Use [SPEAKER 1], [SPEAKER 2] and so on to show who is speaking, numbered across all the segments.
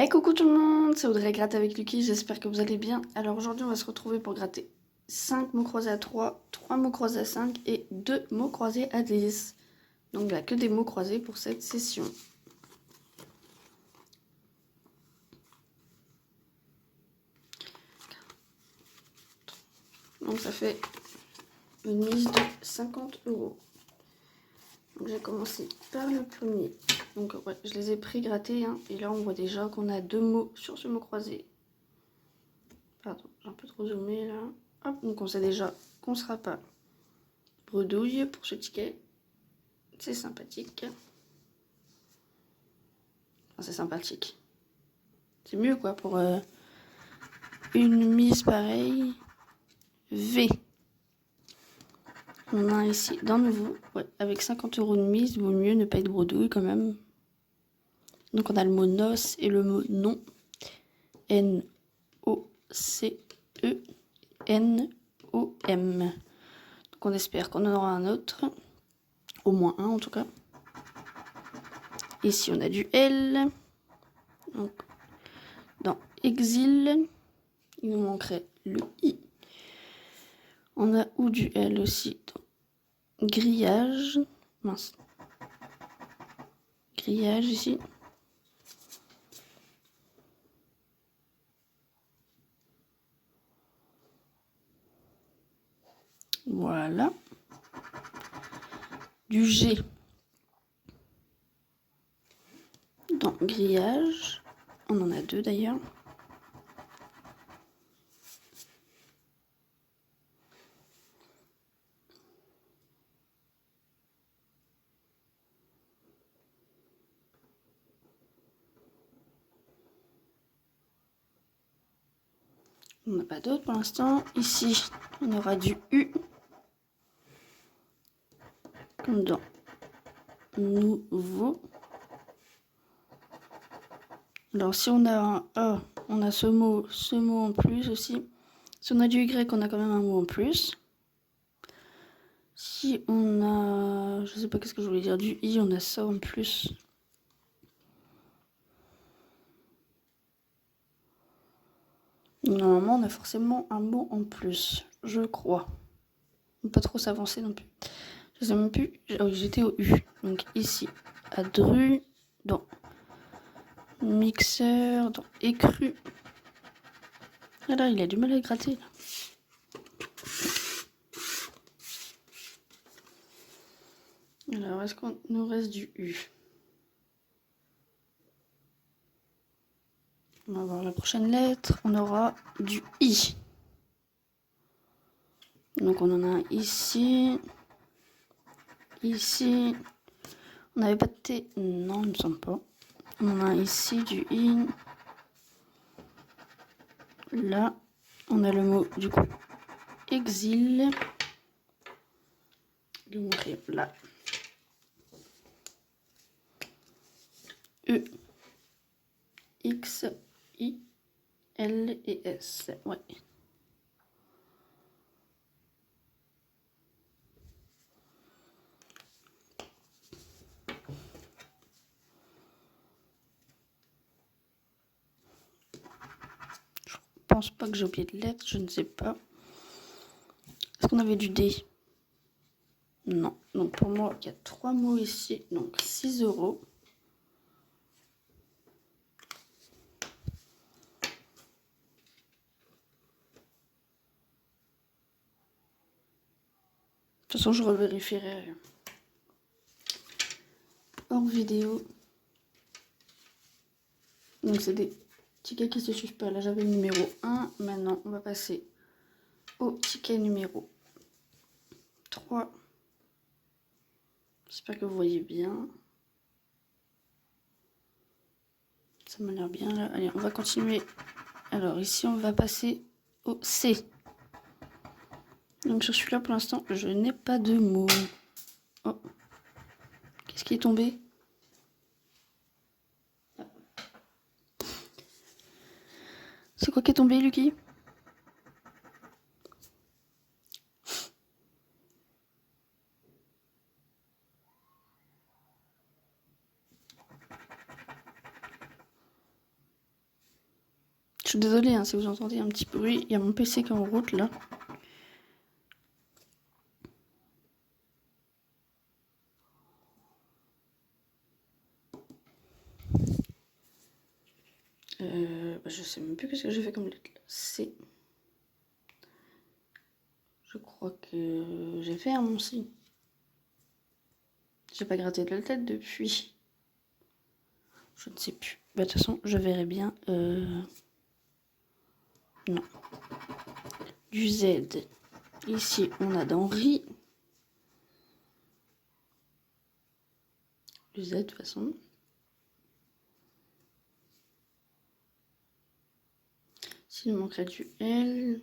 [SPEAKER 1] Hey, coucou tout le monde, c'est Audrey Gratte avec Lucky, j'espère que vous allez bien. Alors aujourd'hui on va se retrouver pour gratter 5 mots croisés à 3, 3 mots croisés à 5 et 2 mots croisés à 10. Donc là que des mots croisés pour cette session. Donc ça fait une mise de 50 €. Donc j'ai commencé par le premier. Donc ouais, je les ai pré-grattés hein, et là on voit déjà qu'on a 2 mots sur ce mot croisé. Pardon, j'ai un peu trop zoomé là. Hop, donc on sait déjà qu'on sera pas bredouille pour ce ticket. C'est sympathique. Enfin, c'est sympathique. C'est mieux quoi pour une mise pareille. V. On a ici d'un nouveau. Ouais, avec 50 € de mise, vaut mieux ne pas être bredouille quand même. Donc on a le mot noce et le mot non. N-O-C-E-N-O-M. Donc on espère qu'on en aura un autre. Au moins un en tout cas. Ici on a du L. Donc dans exil, il nous manquerait le I. On a ou du L aussi dans grillage. Mince. Grillage ici. Voilà. Du G dans grillage. On en a deux d'ailleurs. On n'a pas d'autres pour l'instant. Ici, on aura du U. Comme dans nouveau. Alors si on a un A, on a ce mot en plus aussi. Si on a du Y, on a quand même un mot en plus. Si on a, je sais pas qu'est-ce que je voulais dire, du I, on a ça en plus. Normalement, on a forcément un mot en plus, je crois. On peut pas trop s'avancer non plus. Je sais même plus. Ah oui, j'étais au U. Donc ici, à dru, dans mixeur, dans écru. Ah là, il a du mal à gratter. Là. Alors, est-ce qu'on nous reste du U? On va voir la prochaine lettre. On aura du I. Donc, on en a un ici. Ici. On n'avait pas de T. Non, il me semble pas. On en a un ici, du I. Là, on a le mot, du coup, exil. Je vais vous montrer là. E. X. I. L et S. Ouais. Je pense pas que j'ai oublié de lettre, je ne sais pas. Est-ce qu'on avait du D? Non. Donc pour moi, il y a 3 mots ici, donc 6 €. De toute façon, je revérifierai hors vidéo. Donc c'est des tickets qui se suivent pas. Là j'avais le numéro 1. Maintenant on va passer au ticket numéro 3. J'espère que vous voyez bien. Ça m'a l'air bien là. Allez, on va continuer. Alors ici on va passer au C. Donc sur celui-là pour l'instant je n'ai pas de mots. Oh. Qu'est-ce qui est tombé? C'est quoi qui est tombé, Lucky? suis désolée hein, si vous entendez un petit bruit. Il y a mon PC qui est en route là. Je sais même plus ce que j'ai fait comme lettre. C. Je crois que j'ai fait un mon signe. J'ai pas gratté de la tête depuis. Je ne sais plus. Bah, de toute façon, je verrai bien. Non. Du Z. Ici, on a d'Henri. Du Z, de toute façon. Ici, il manquerait du L.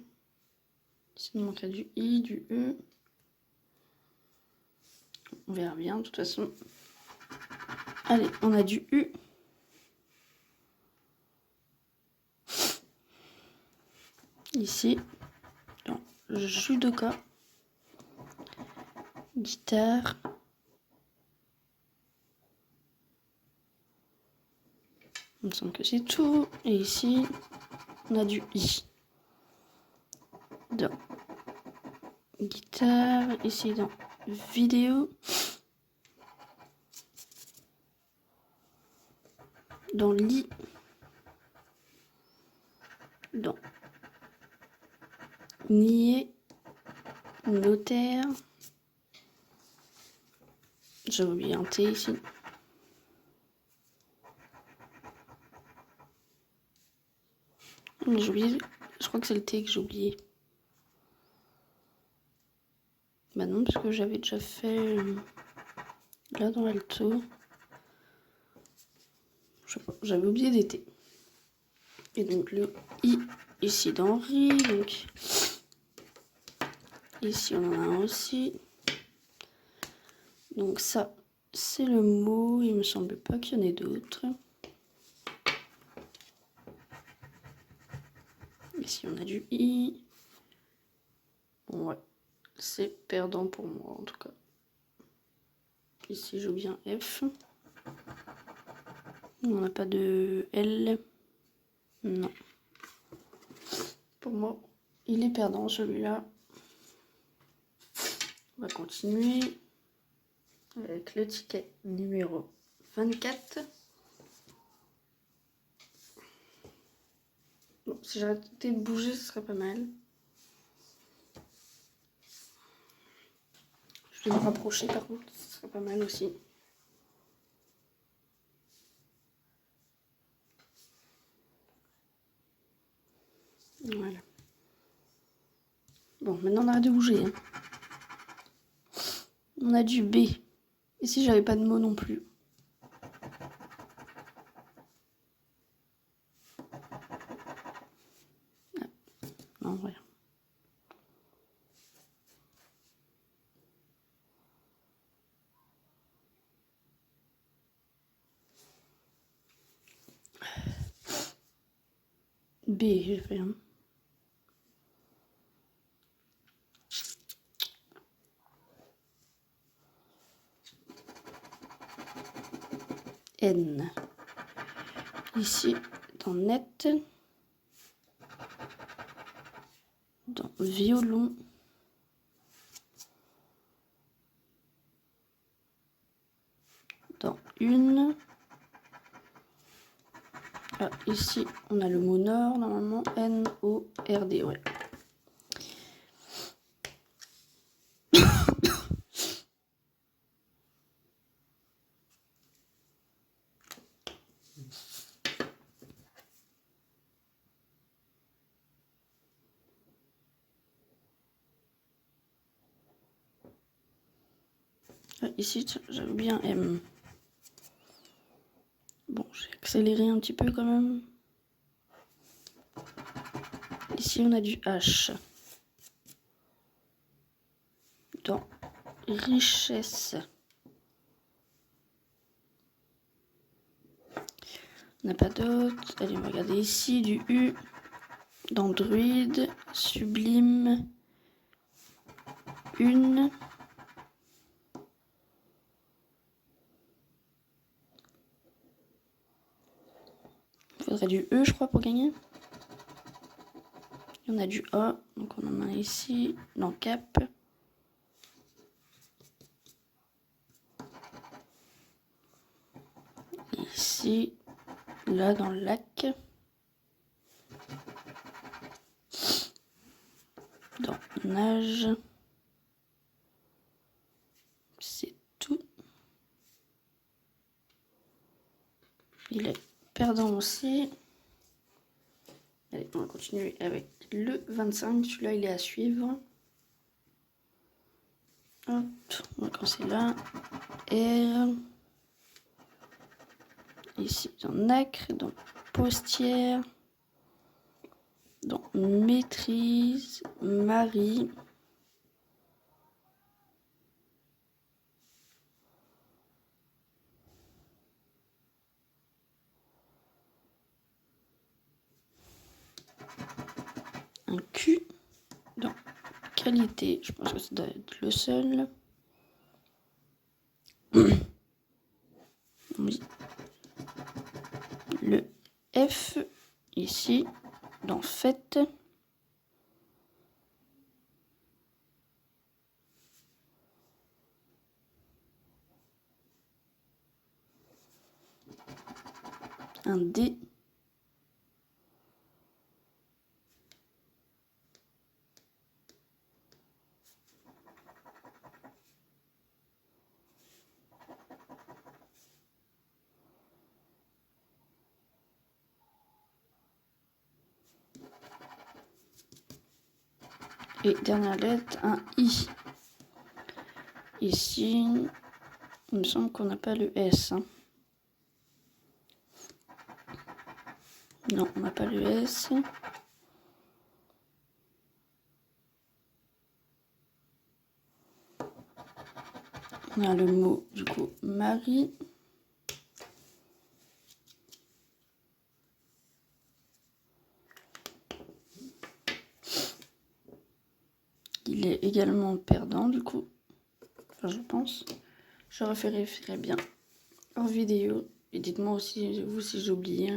[SPEAKER 1] Ici, il manquerait du I, du E. On verra bien, de toute façon. Allez, on a du U. Ici, dans judoka. Guitare. Il me semble que c'est tout. Et ici, on a du I. Dans guitare. Ici, dans vidéo. Dans lit. Dans nier. Notaire. J'ai oublié un T ici. Mais j'ai oublié. Je crois que c'est le T que j'ai oublié. Bah non, parce que j'avais déjà fait là dans l'alto. Je sais pas, j'avais oublié des T. Et donc le I ici d'Henri. Donc ici on en a un aussi. Donc ça, c'est le mot. Il me semble pas qu'il y en ait d'autres. Ici on a du I. Bon ouais, c'est perdant pour moi en tout cas. Ici j'ai bien F. On n'a pas de L. Non. Pour moi, il est perdant celui-là. On va continuer avec le ticket numéro 24. Bon, si j'arrêtais de bouger, ce serait pas mal. Je vais me rapprocher par contre, ce serait pas mal aussi. Voilà. Bon, maintenant on arrête de bouger. Hein. On a du B. Ici, j'avais pas de mots non plus. Ah. Non, voilà. B, j'ai fait. Hein. N. Ici, dans net. Dans violon. Dans une. Ah, ici, on a le mot nord, normalement. N-O-R-D, ouais. Ah, ici, j'avais bien M. Bon, j'ai accéléré un petit peu quand même. Ici, on a du H. Dans richesse. On n'a pas d'autre. Allez, on va regarder ici du U. Dans druide. Sublime. Une. Il faudrait du E, je crois, pour gagner. Il y en a du A, donc on en a ici, dans Cap. Ici, là dans le lac. Dans nage. C'est tout. Il est perdant aussi. Allez, on va continuer avec le 25. Celui-là, il est à suivre. Hop, on va commencer là. R. Ici, dans nacre, dans postière, dans maîtrise, Marie. Un Q dans qualité, je pense que ça doit être le seul. Oui. Le F ici dans fête. Un D. Et dernière lettre, un I. Ici, il me semble qu'on n'a pas le S. Hein. Non, on n'a pas le S. On a le mot, du coup, Marie. Il est également perdant, du coup. Enfin, je pense. Je référerai bien hors vidéo. Et dites-moi aussi, vous, si j'ai oublié.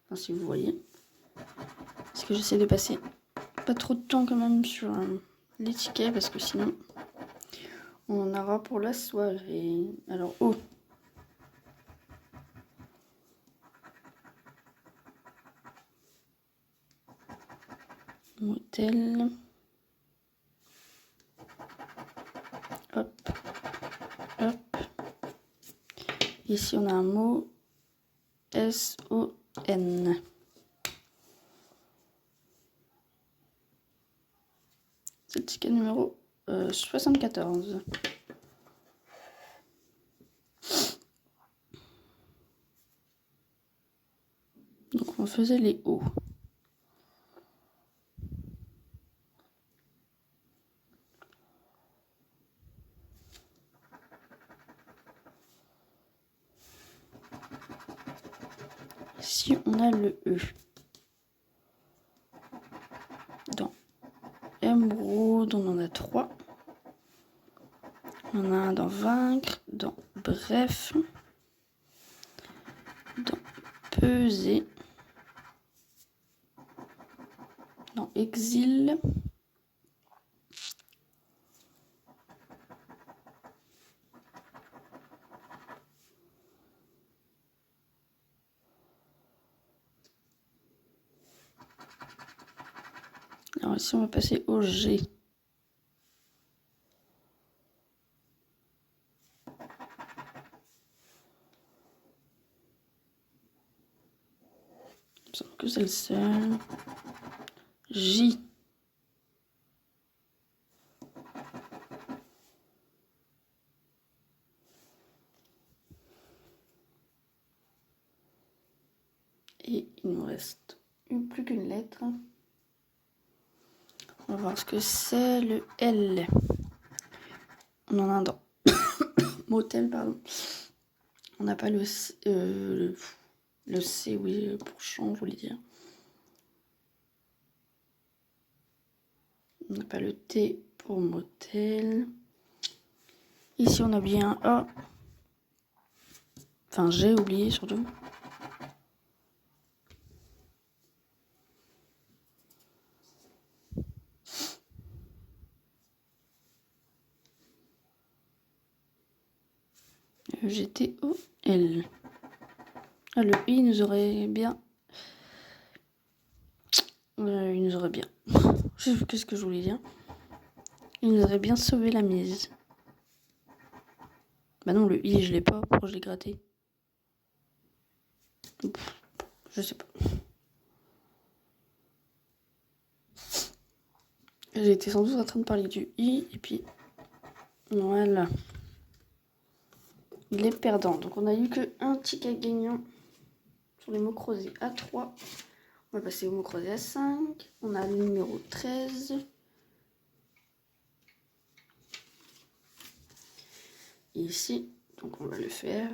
[SPEAKER 1] Enfin, si vous voyez. Parce que j'essaie de passer pas trop de temps quand même sur les tickets. Parce que sinon, on en aura pour la soirée. Alors, oh. Motel. Hop. Hop. Ici, on a un mot. S-O-N. C'est le ticket numéro 74. Donc on faisait les hauts. Ici on a le E. Dans émeraude, on en a 3. On en a un dans vaincre, dans bref, dans peser, dans exil, alors ici on va passer au G. Il me semble que c'est le seul. J. Et il nous reste plus qu'une lettre. On va voir ce que c'est le L. On en a un dans motel, pardon. On n'a pas le C, oui, pour champ, je voulais dire. On n'a pas le T pour motel. Ici, on a bien A. Enfin, j'ai oublié surtout. E-G-T-O-L. Ah, le I nous aurait bien... il nous aurait bien... Je sais plus qu'est-ce que je voulais dire. Il nous aurait bien sauvé la mise. Bah non, le I, je l'ai pas. Pourquoi je l'ai gratté? Je sais pas. J'étais sans doute en train de parler du I, et puis... Voilà. Il est perdant. Donc on a eu que un ticket gagnant sur les mots croisés à 3. On va passer au mot croisé à 5. On a le numéro 13. Ici, donc on va le faire.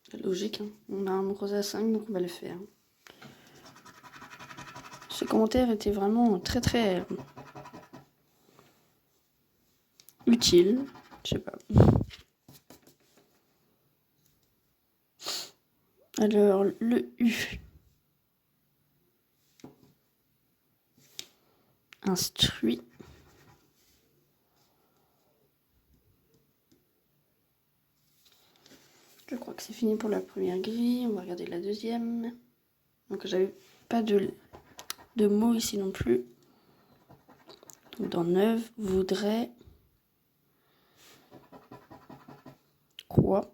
[SPEAKER 1] C'est logique, hein. On a un mot croisé à 5, donc on va le faire. Ce commentaire était vraiment très très utile. Je sais pas. Alors, le U. Instruit. Je crois que c'est fini pour la première grille. On va regarder la deuxième. Donc j'avais pas de mots ici non plus. Donc dans 9, voudrait. Quoi?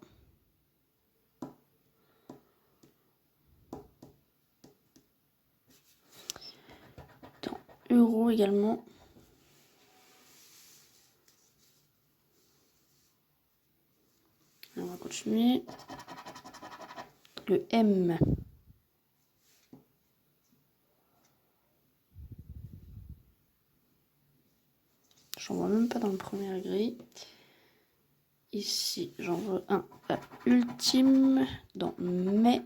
[SPEAKER 1] Dans euro également. On va continuer. Le M. J'en vois même pas dans le premier grille. Ici, j'en vois un à ultime dans mai.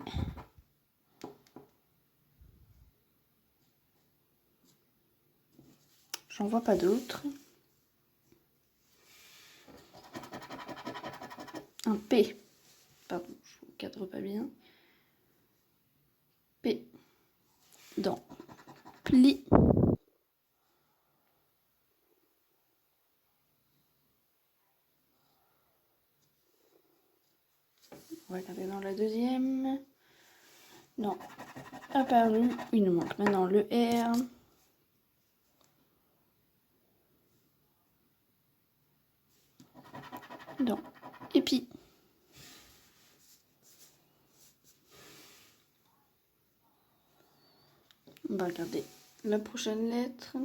[SPEAKER 1] J'en vois pas d'autres. Un P. Pardon, je ne cadre pas bien. P. Dans pli. On va regarder dans la deuxième. Non. Apparu. Il nous manque maintenant le R. Dans épi. On va regarder la prochaine lettre.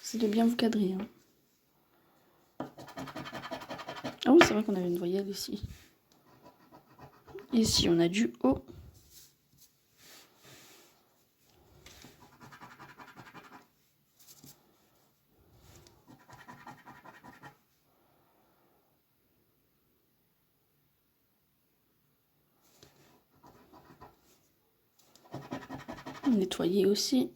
[SPEAKER 1] C'est de bien vous cadrer. Hein. Ah oui, c'est vrai qu'on avait une voyelle ici. Ici, on a du O. Nettoyer aussi.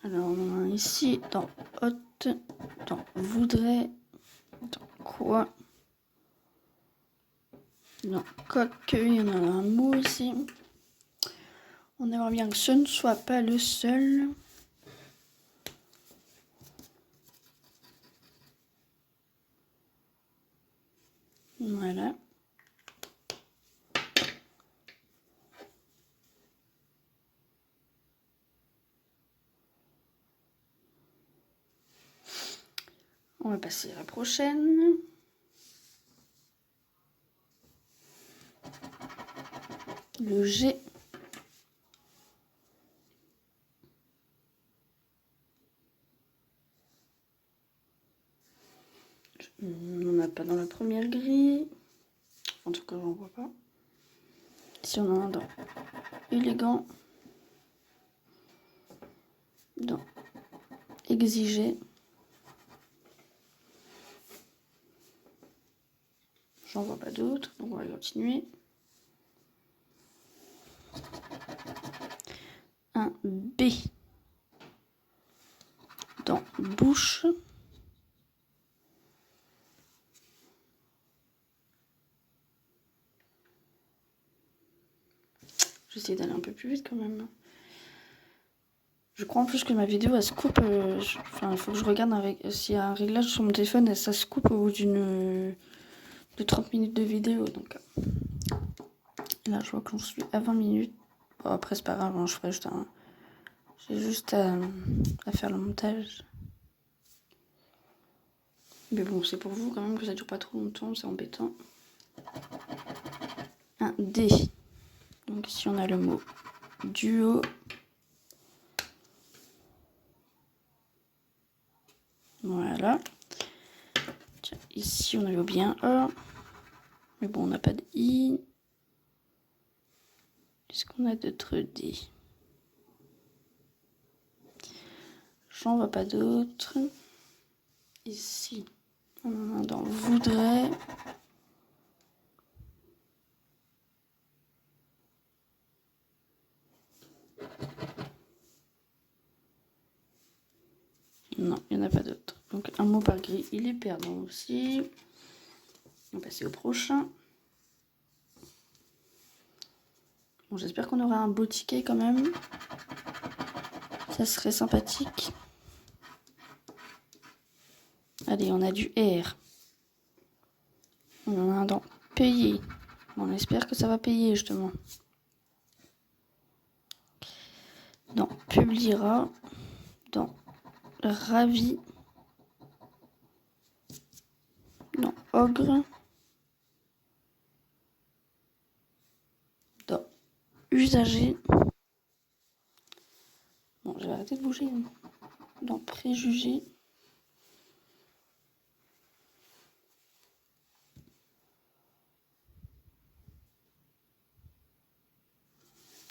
[SPEAKER 1] Alors, on a ici dans hôte, dans voudrait, dans quoi, dans coq, il y en a un mot ici. On aimerait bien que ce ne soit pas le seul. Voilà. On va passer à la prochaine. Le G. On n'en a pas dans la première grille. En tout cas, j'en vois pas. Ici, on en a un dans élégant. Dans exiger. J'en vois pas d'autres, donc on va continuer. Un B. bouche. Je vais essayer d'aller un peu plus vite quand même. Je crois en plus que ma vidéo elle se coupe. Enfin, il faut que je regarde s'il y a un réglage sur mon téléphone et ça se coupe au bout de 30 minutes de vidéo. Donc là, je vois que j'en suis à 20 minutes. Bon, après, c'est pas grave, hein, je ferai juste j'ai juste à faire le montage. Mais bon, c'est pour vous quand même que ça dure pas trop longtemps, c'est embêtant. Un D. Donc ici on a le mot duo. Voilà. Tiens, ici on avait bien A. Mais bon, on n'a pas de I. Est-ce qu'on a d'autres D? J'en vois pas d'autres. Ici, on en a dans voudrait. Non, il n'y en a pas d'autres. Donc un mot par gris, il est perdant aussi. On va passer au prochain. Bon, j'espère qu'on aura un beau ticket quand même. Ça serait sympathique. Allez, on a du R. On en a un dans payer. On espère que ça va payer justement. Dans publiera. Dans ravi. Dans ogre. Dans usager. Bon, je vais arrêter de bouger. Dans préjugé.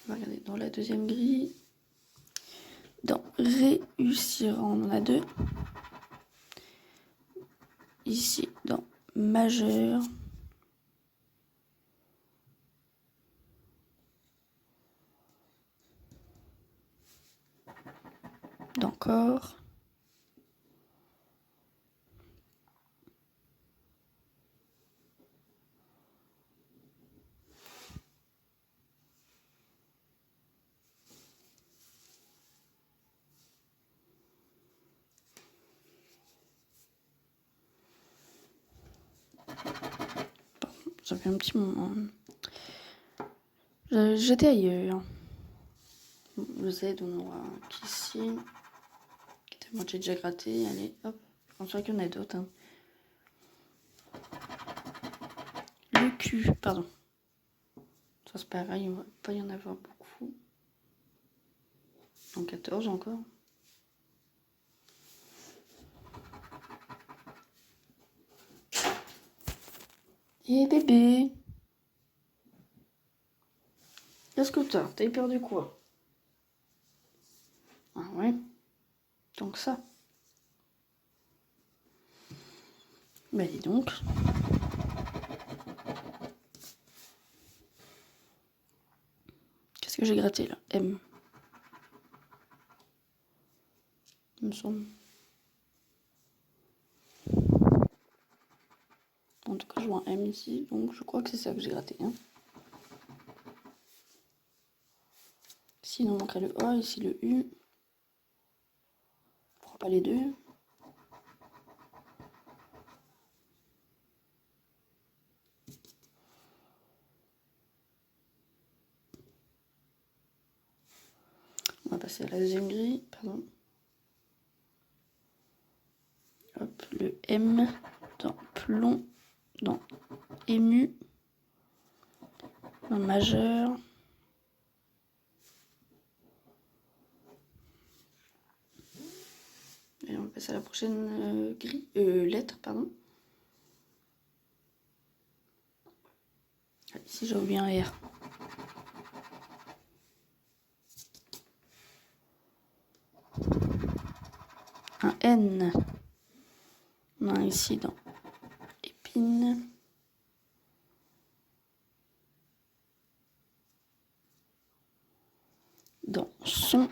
[SPEAKER 1] On va regarder dans la deuxième grille. Dans réussira, on en a deux. Ici, dans majeur. Dans corps. Ça fait un petit moment. J'étais ailleurs. Le Z, on aura qu'ici. Moi, j'ai déjà gratté. Allez, hop. Je pense qu'il y en a d'autres. Hein. Le Q, pardon. Ça, c'est pareil, il ne va pas y en avoir beaucoup. En 14 encore. Et bébé. Qu'est-ce que t'as eu peur de quoi? Ah ouais. Donc ça. Bah dis donc. Qu'est-ce que j'ai gratté là? M. Il me semble. En tout cas, je vois un M ici, donc je crois que c'est ça que j'ai gratté. Hein. Ici, il nous manquerait le A, ici le U. Je crois pas les deux. On va passer à la deuxième grille, pardon. Hop, le M dans plomb, dans ému, dans majeur. Et on va passer à la prochaine grille, lettre, pardon. Ah, ici, j'ai oublié un R. Un N. On a ici dans épine. Dans son.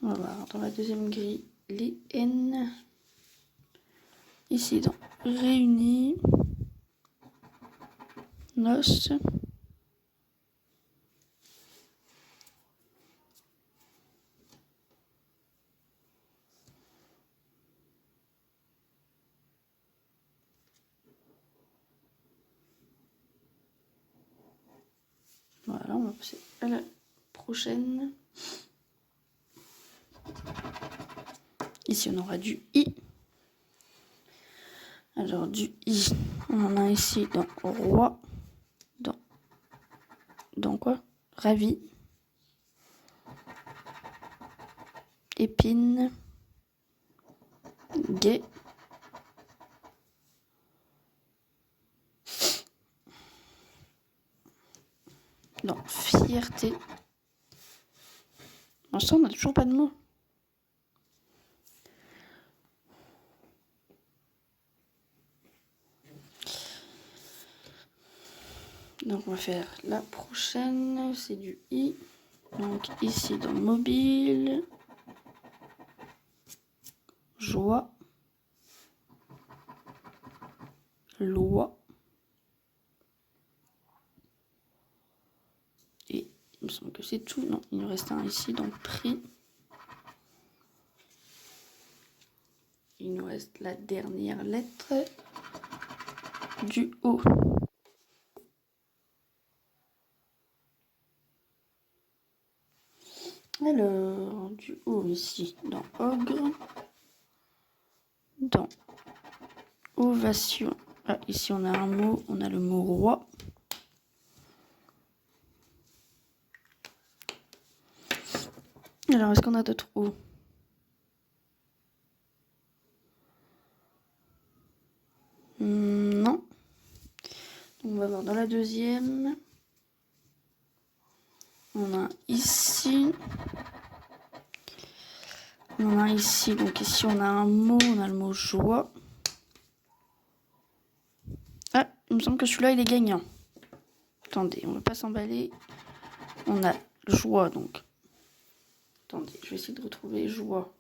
[SPEAKER 1] On va voir dans la deuxième grille les N. Ici dans réunis, noces. Voilà, on va passer à la prochaine. Ici, on aura du I. Alors, du I, on en a ici dans roi, dans quoi? Ravi, épine, gai, dans fierté. Pour l'instant, on n'a toujours pas de mots. Donc, on va faire la prochaine, c'est du I. Donc, ici, dans mobile, joie, loi. Et il me semble que c'est tout. Non, il nous reste un ici, donc prix. Il nous reste la dernière lettre du O. Alors, du O ici, dans ogre, dans ovation. Ah, ici on a un mot, on a le mot roi. Alors, est-ce qu'on a d'autres O? Non. Donc, on va voir dans la deuxième. On a ici. On a ici, donc ici on a un mot, on a le mot joie. Ah, il me semble que celui-là il est gagnant. Attendez, on va pas s'emballer. On a joie donc. Attendez, je vais essayer de retrouver joie.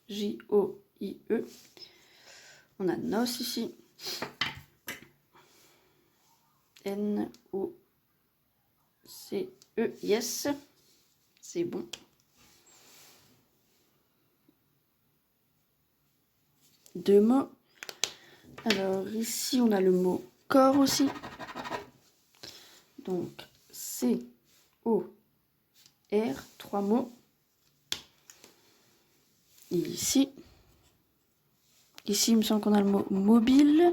[SPEAKER 1] J-O-I-E. On a noce ici. N-O-C-E. Yes. C'est bon. Deux mots. Alors ici on a le mot corps aussi. Donc C-O-R, trois mots. Et ici, il me semble qu'on a le mot mobile.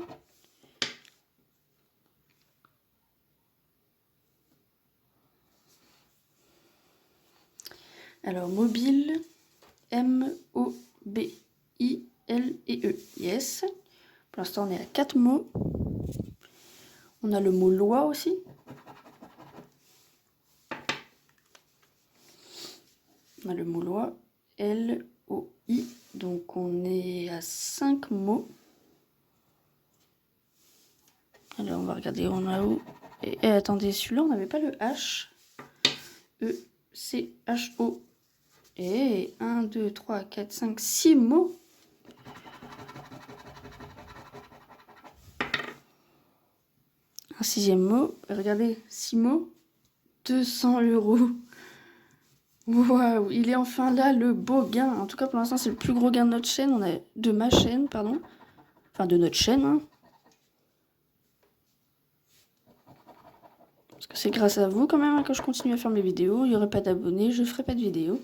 [SPEAKER 1] Alors mobile, M-O-B-I-L-E. Yes. Pour l'instant on est à 4 mots. On a le mot loi aussi. On a le mot loi, L-O-I. Donc on est à 5 mots. Alors on va regarder, on a où. Et attendez, celui-là on n'avait pas le H. E-C-H-O. Et 1, 2, 3, 4, 5, 6 mots. Un sixième mot. Regardez, 6 mots. 200 €. Waouh, il est enfin là, le beau gain. En tout cas, pour l'instant, c'est le plus gros gain de notre chaîne. On a de ma chaîne, pardon. Enfin, de notre chaîne. Hein. Parce que c'est grâce à vous, quand même, hein, que je continue à faire mes vidéos. Il n'y aurait pas d'abonnés, je ne ferai pas de vidéos.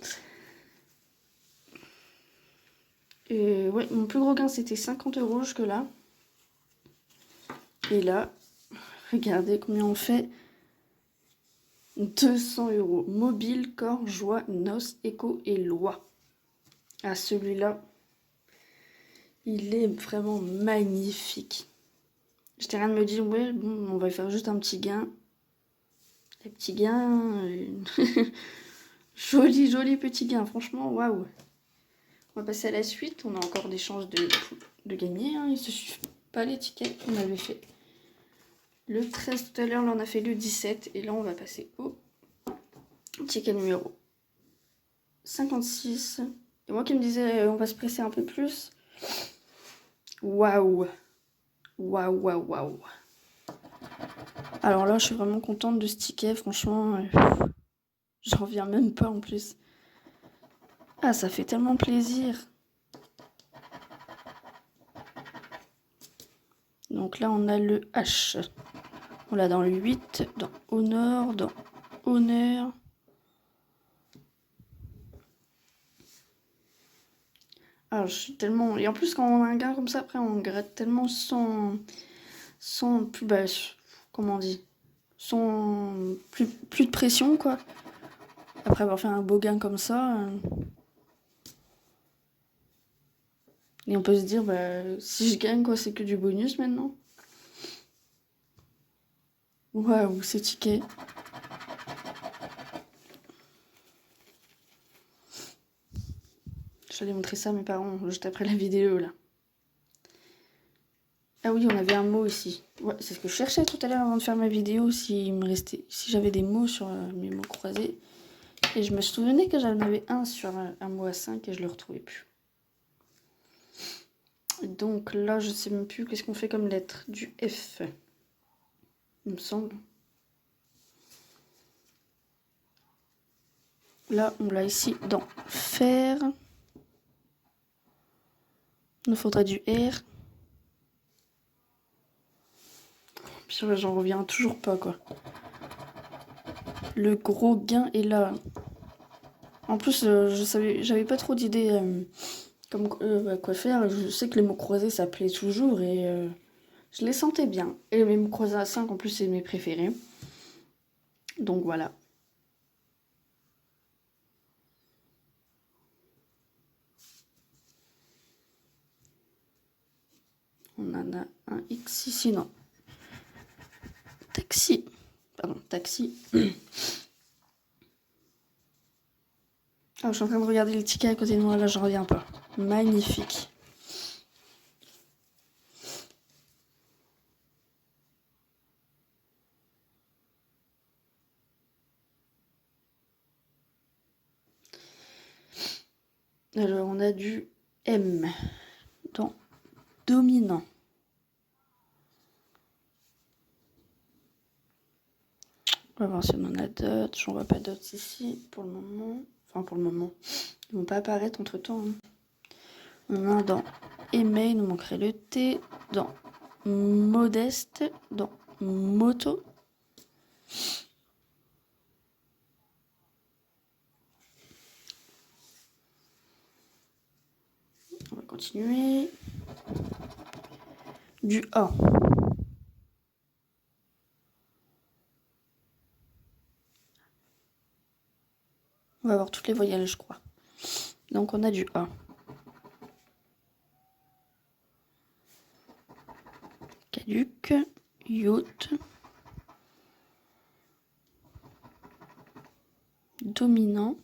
[SPEAKER 1] Et ouais, mon plus gros gain, c'était 50 € jusque-là. Et là, regardez combien on fait. 200 €. Mobile, corps, joie, noces, écho et loi. Ah, celui-là, il est vraiment magnifique. J'étais rien de me dire, ouais, bon, on va faire juste un petit gain. Les petits gains. Joli, joli petit gain. Franchement, waouh. On va passer à la suite. On a encore des chances de gagner. Hein. Il se suffit pas les tickets qu'on avait fait. Le 13 tout à l'heure, là on a fait le 17. Et là on va passer au ticket numéro 56. Et moi qui me disais on va se presser un peu plus. Waouh. Waouh, waouh, waouh. Alors là, je suis vraiment contente de ce ticket, franchement. J'en reviens même pas en plus. Ah, ça fait tellement plaisir. Donc là, on a le H. On l'a dans le 8, dans Honneur, dans Honneur. Ah, je suis tellement... Et en plus, quand on a un gain comme ça, après, on gratte tellement sans plus... Bah, comment on dit? Sans plus de pression, quoi. Après avoir fait un beau gain comme ça... Et on peut se dire, bah, si je gagne, quoi, c'est que du bonus maintenant. Waouh, c'est ticket. J'allais montrer ça à mes parents juste après la vidéo, là. Ah oui, on avait un mot ici. Ouais, c'est ce que je cherchais tout à l'heure avant de faire ma vidéo, si j'avais des mots sur mes mots croisés. Et je me souvenais que j'en avais un sur un mot à 5 et je le retrouvais plus. Donc là, je sais même plus qu'est-ce qu'on fait comme lettre. Du F, il me semble. Là, on l'a ici dans faire. Il nous faudra du R. Puis j'en reviens toujours pas, quoi. Le gros gain est là. En plus, j'avais pas trop d'idées quoi faire. Je sais que les mots croisés, ça plaît toujours et je les sentais bien. Et les mots croisés à 5, en plus, c'est mes préférés. Donc voilà. On en a un X ici, non. Taxi. Pardon, taxi. Ah, je suis en train de regarder le ticket à côté de moi, là, je reviens pas. Magnifique. Alors, on a du M dans dominant. On va voir si on en a d'autres. J'en vois pas d'autres ici pour le moment. Enfin, pour le moment. Ils vont pas apparaître entre temps. Hein. On a dans aimer, il nous manquerait le T. Dans modeste. Dans moto. On va continuer. Du A. On va avoir toutes les voyelles, je crois. Donc on a du A. Caduc, yacht, dominant,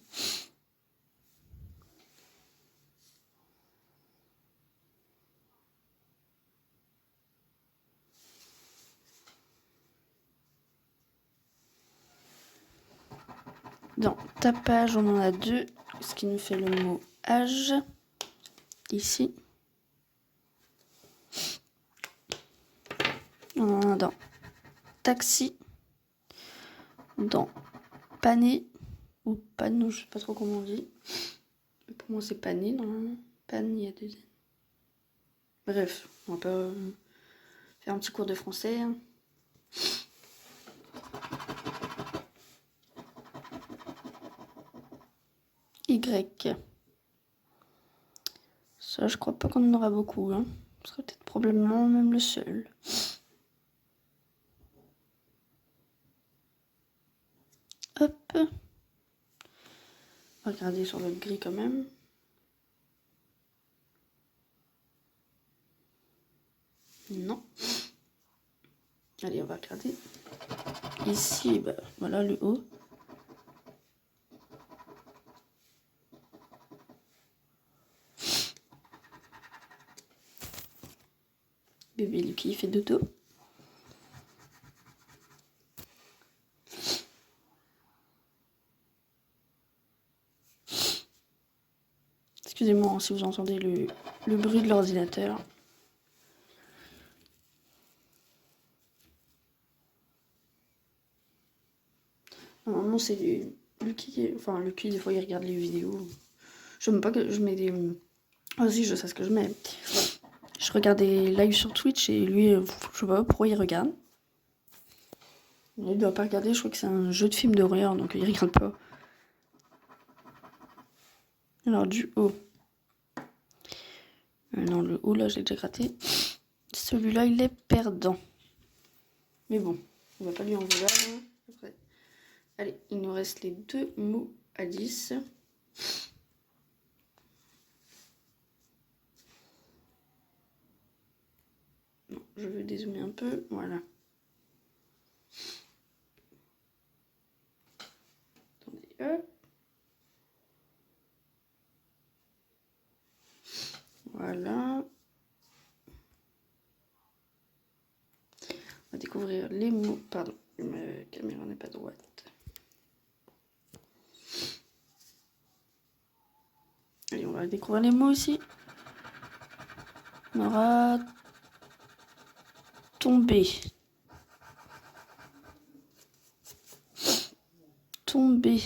[SPEAKER 1] dans tapage, on en a deux, ce qui nous fait le mot âge, ici. On en a dans taxi, dans pané, ou panne, je sais pas trop comment on dit. Pour moi, c'est pané, normalement. Panne, il y a des... Bref, on va pas faire un petit cours de français. Hein. Y. Ça, je crois pas qu'on en aura beaucoup. Hein. Ce serait peut-être probablement même le seul. Hop. On va regarder sur le gris quand même. Non. Allez, on va regarder. Ici, bah, voilà le haut. Bébé Lucky il fait dodo. Excusez-moi si vous entendez le bruit de l'ordinateur. Normalement, c'est Lucky. Enfin, Lucky, des fois, il regarde les vidéos. Je sais même pas que je mets des. Ah, si, je sais ce que je mets. Je regarde des lives sur Twitch et lui, je sais pas pourquoi il regarde. Il doit pas regarder, je crois que c'est un jeu de film d'horreur, donc il regarde pas. Alors, du haut. Non, le haut, là, je l'ai déjà gratté. Celui-là, il est perdant. Mais bon, on va pas lui en vouloir. Hein. Après. Allez, il nous reste les 2 mots à 10. Non, je veux dézoomer un peu. Voilà. Attendez, hop. Voilà. On va découvrir les mots. Pardon, ma caméra n'est pas droite. Allez, on va découvrir les mots ici. On aura tomber. Tomber.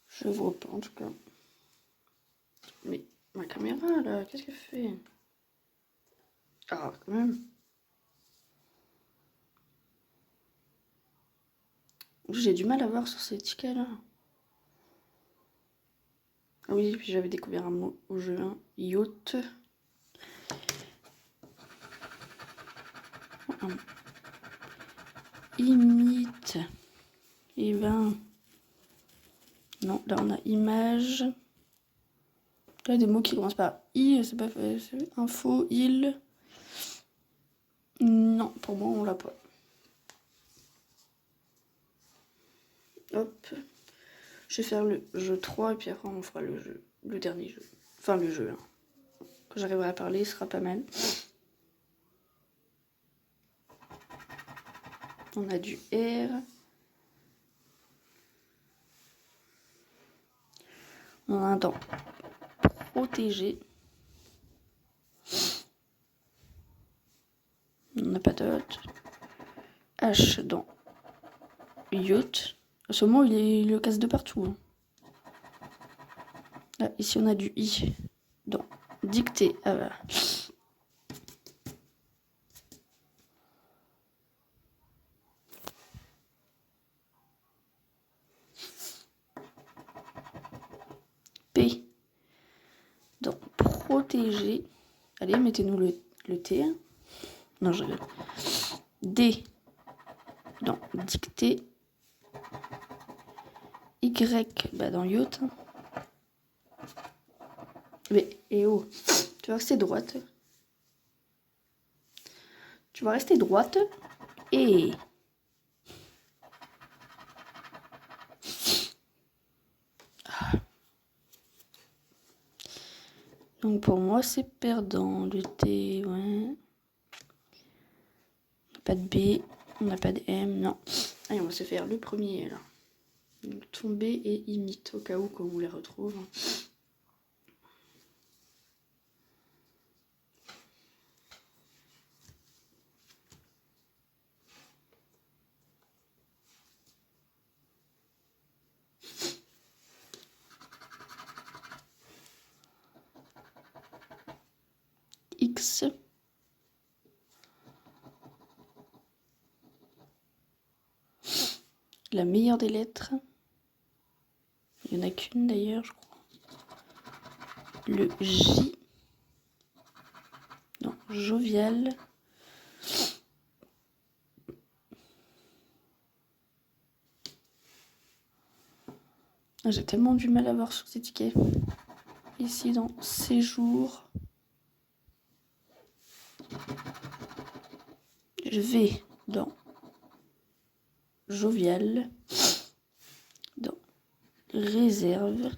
[SPEAKER 1] Je vois pas en tout cas. Mais ma caméra là, qu'est-ce qu'elle fait? Ah, quand même. J'ai du mal à voir sur ces tickets là. Ah oui, puis j'avais découvert un mot au jeu, hein. Yacht. Imite. Et ben. Non, là on a image. Là, des mots qui commencent par I, c'est pas info, il. Non, pour moi, on l'a pas. Hop. Je vais faire le jeu 3 et puis après, on fera le dernier jeu. Enfin, le jeu. Hein. Quand j'arriverai à parler, ce sera pas mal. On a du R. On a un dans protéger. On n'a pas d'autre. H dans yacht. Ce mot, il le casse de partout. Hein. Là, ici, on a du I dans dictée. Ah, voilà. P dans protéger. Allez, mettez-nous le T. Hein. Non, je rigole. D dans dictée. Y dans yacht. Mais, et oh, tu vas rester droite. Tu vas rester droite. Et... Donc pour moi, c'est perdant. Le T, ouais. On n'a pas de B, on n'a pas de M, non. Allez, on va se faire le premier, là. Donc, tomber et imite, au cas où qu'on vous les retrouve. X. La meilleure des lettres. Il n'y en a qu'une d'ailleurs, je crois. Le J. Non, jovial. J'ai tellement du mal à voir sur ces tickets. Ici dans séjour. Je vais dans jovial. Dans réserve.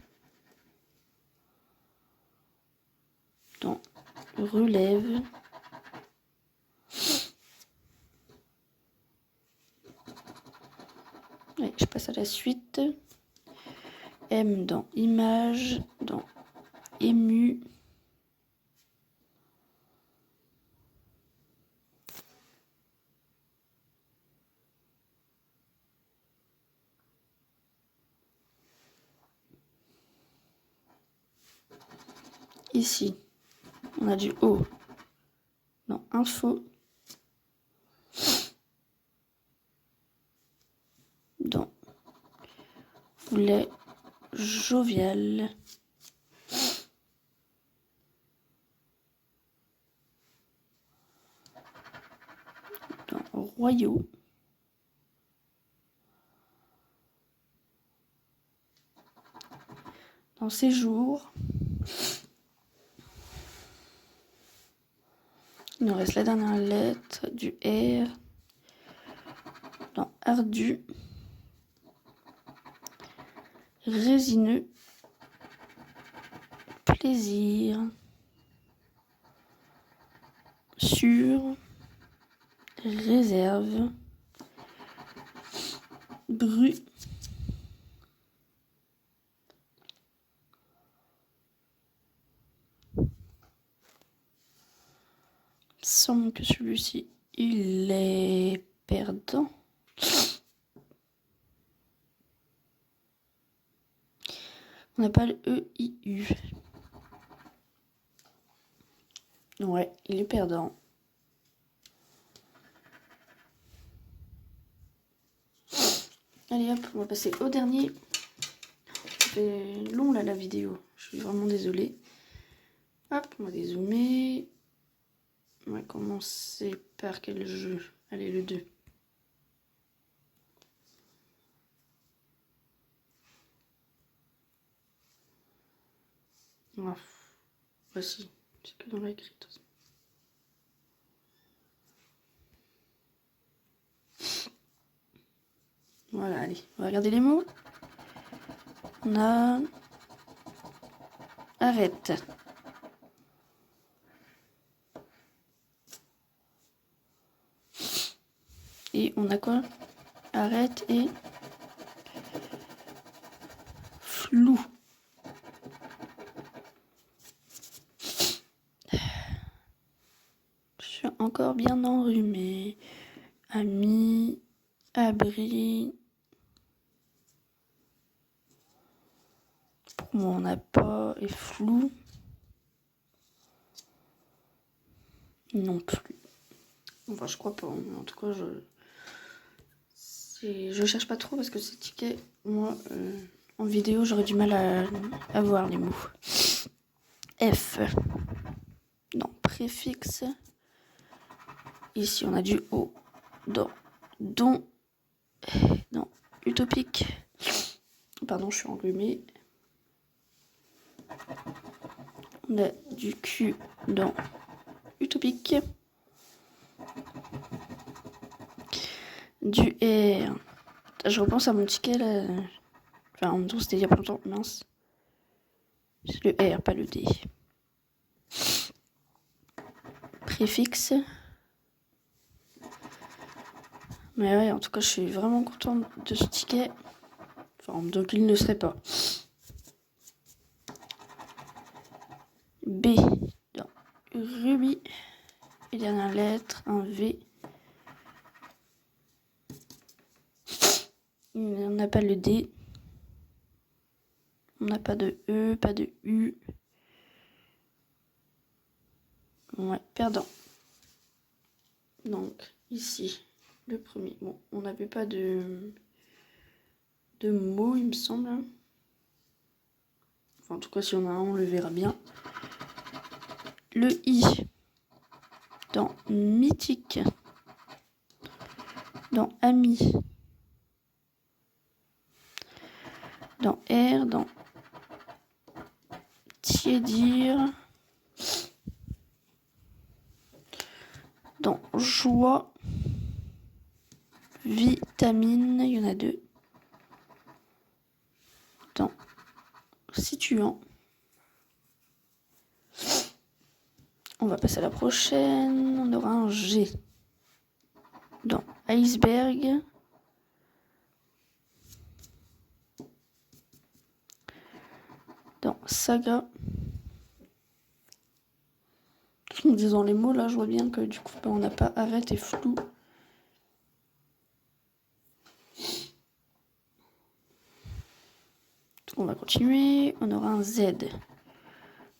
[SPEAKER 1] Dans relève. la suite. M dans image, dans ému. Ici, on a du O dans info, dans poulet jovial, dans royaux, dans séjour. Il nous reste la dernière lettre du R, dans ardu, résineux, plaisir, sûr, réserve, bru, semble que celui-ci il est perdant. On n'a pas le E-I-U. Ouais, il est perdant. Allez hop, on va passer au dernier. Ça fait long là la vidéo, je suis vraiment désolée. Hop, on va dézoomer. On va commencer par quel jeu? Allez, le 2. Ah, voici, c'est que dans l'écrit. Voilà, allez, on va regarder les mots. On a arrête. Et on a quoi? Arrête et flou. Je suis encore bien enrhumée. Ami, abri. Pour moi, on n'a pas. Et flou. Non plus. Enfin, je crois pas. En tout cas, je cherche pas trop parce que ces tickets, moi, en vidéo, j'aurais du mal à voir les mots. F. Non, préfixe. Ici, on a du O. Dans. Don. Non, utopique. Pardon, je suis enrhumée. On a du Q dans utopique. Du R. Je repense à mon ticket là. Enfin, en même temps, c'était il y a pas longtemps. Mince. C'est le R, pas le D. Préfixe. Mais ouais, en tout cas, je suis vraiment contente de ce ticket. Enfin, donc il ne serait pas. B dans rubis. Et dernière lettre, un V. On n'a pas le D. On n'a pas de E, pas de U. Ouais, perdant. Donc, ici, le premier. Bon, on n'avait pas de mots, il me semble. Enfin, en tout cas, si on a un, on le verra bien. Le I dans mythique. Dans ami. Dans R, dans tiédir. Dans joie. Vitamine, il y en a 2. Dans situant. On va passer à la prochaine. On aura un G. Dans iceberg. dans Saga. En disant les mots, là, je vois bien que du coup, on n'a pas arrêt et flou. On va continuer. On aura un Z.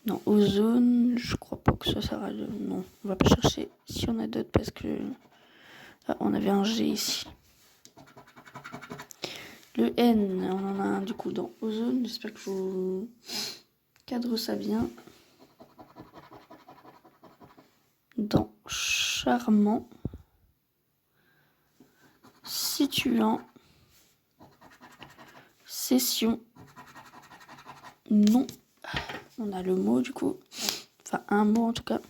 [SPEAKER 1] Non, ozone, je crois pas que ça sert à... Non, on va pas chercher si on a d'autres parce que... Ah, on avait un G ici. Le N, on en a un du coup dans ozone. J'espère que je vous cadre ça bien. Dans charmant. Situant. Session. Non. On a le mot du coup. Enfin, un mot en tout cas.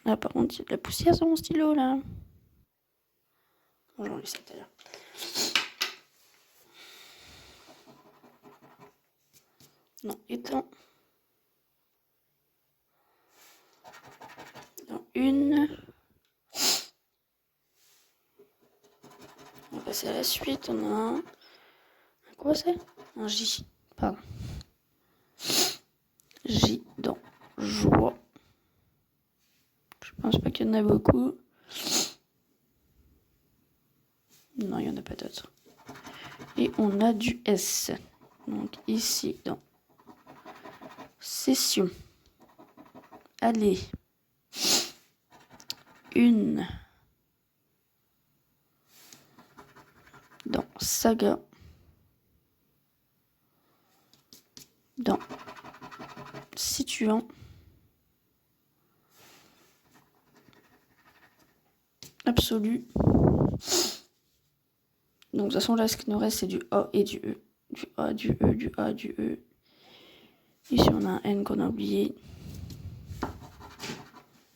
[SPEAKER 1] Là, par contre, il y a de la poussière sur mon stylo, là. Bon, j'en ai ça tout à l'heure. Non, étant. Dans une. On va passer à la suite. On a un... Quoi c'est? Un J. Pardon. J dans joie. Je pense pas qu'il y en a beaucoup. Non, il n'y en a pas d'autres. Et on a du S. Donc ici, dans session. Allez. Une. Dans saga. Dans situant. Absolu. Donc de toute façon là ce qui nous reste c'est du A et du E. Du A, du E, du A, du E. Ici on a un N qu'on a oublié.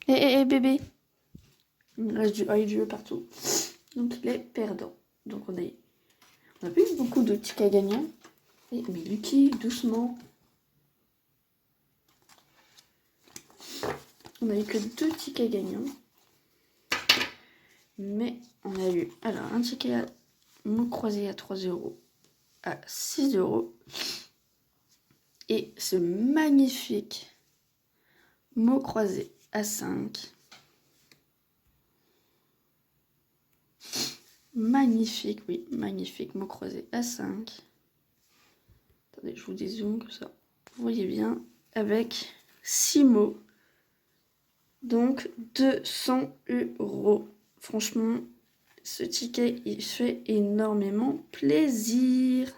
[SPEAKER 1] Bébé. Il me reste du A et du E partout. Donc les perdants. Donc on a pas eu beaucoup de tickets gagnants. Mais Lucky, doucement. On a eu que 2 tickets gagnants. Mais on a eu alors un ticket à mot croisé à 3 € à 6 €. Et ce magnifique mot croisé à 5. Magnifique, oui, magnifique mot croisé à 5. Attendez, je vous dézoome comme ça. Vous voyez bien, avec 6 mots. Donc 200 €. Franchement, ce ticket, il fait énormément plaisir.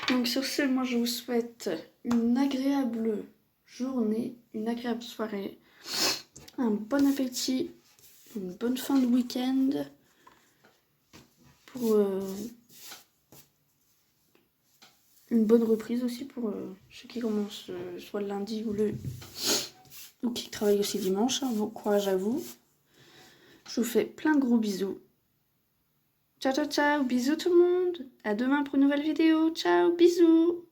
[SPEAKER 1] Donc sur ce, moi je vous souhaite une agréable journée, une agréable soirée, un bon appétit, une bonne fin de week-end pour une bonne reprise aussi pour ceux qui commencent soit le lundi ou qui travaillent aussi dimanche. Bon courage à vous. Je vous fais plein de gros bisous. Ciao, ciao, ciao. Bisous tout le monde. À demain pour une nouvelle vidéo. Ciao, bisous.